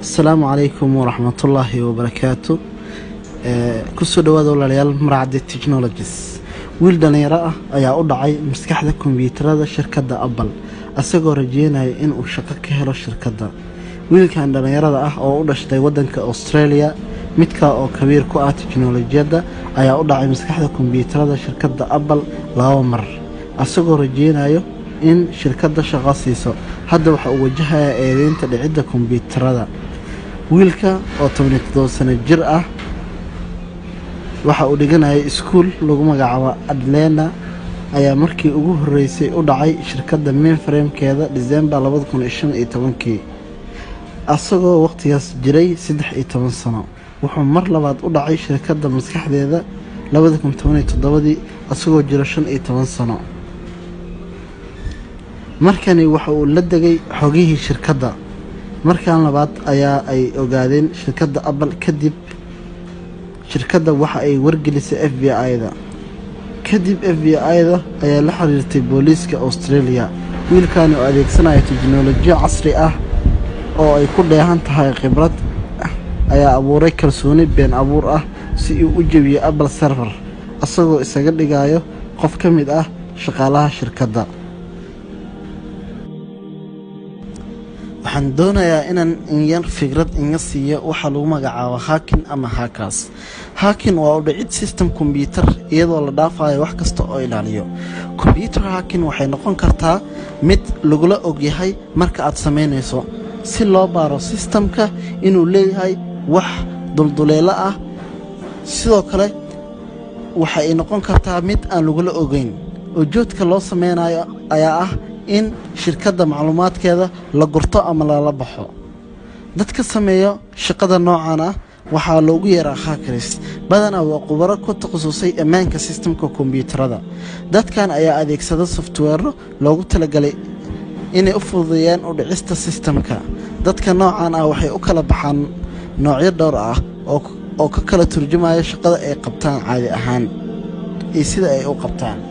السلام عليكم ورحمة الله وبركاته. كسو دوادو لليال مرعد التكنولوجيس ويل دانيرا ayaa u dhacay maskaxda kombiyuutarada shirkadda Apple asagoo rajeynaya in uu shaqo ka helo shirkadda. wiilkan dhalinyarada ah oo u dhashay wadanka Australia midka oo kabiir ku ah tiknoolajiyada ayaa u dhacay maskaxda kombiyuutarada shirkadda Apple laba mar asagoo rajeynaya in shirkadda shaqo siiso. hadda waxa uu wajahayaa eedeynta dhicidda kombiyuutarada. wiilka oo 17 sano jir ah waxa uu dhiganayay iskuul lagu magacaabo Atlanta ayaa markii ugu horeysay u dhacay shirkadda mainframe-keeda December 2015 asagoo waqtigaas jiray 13 sano. wuxuu mar labaad u dhacay shirkadda maskaxdeeda 2017 asagoo jira 15 sano. markani waxa uu la degay xogihii shirkadda. markan labaad ayaa ay ogaadeen shirkadda Apple kadib shirkadda waxa ay wargelisay FBI-da. kadib FBI-da ayaa la xiriirtay booliiska Australia. wiilkan oo adeegsanaya tiknoolajiyad casri ah oo ay ku dheehan tahay khibrad ayaa abuuray kalsooni been abuur ah si uu u jabiyo Apple server asagoo isaga dhigayo qof ka mid ah shaqaalaha shirkadda. waxaan doonayaa inaan yar fikrad iga siiyo waxa lagu magacaabo hacking ama hackers. hacking waa u dhicid system computer iyadoo la dhaafayo wax kasta oo ilaaliyo. computer hacking waxay noqon kartaa mid lagula og yahay marka aad sameynayso si loo baaro systemka inuu leeyahay wax dulduleelo ah. sidoo kale waxay noqon kartaa mid aan lagula ogeyn. ujeedka loo sameynayo ayaa ah in shirkadda macluumaadkeeda la gurto ama la baxo. dadka sameeyo shaqada noocan ah waxaa loogu yeeraa hackers. badanaa waa khubaro ku takhasusay ammaanka systemka kombiyuutarada. dadkan ayaa adeegsada software loogu talagalay inay u fududeeyaan u dhicista systemka. dadka noocan ah waxay u kala baxaan noocyo dhowr ah oo ka kala turjumaya shaqada ay qabtaan caadi ahaan iyo sida ay u qabtaan.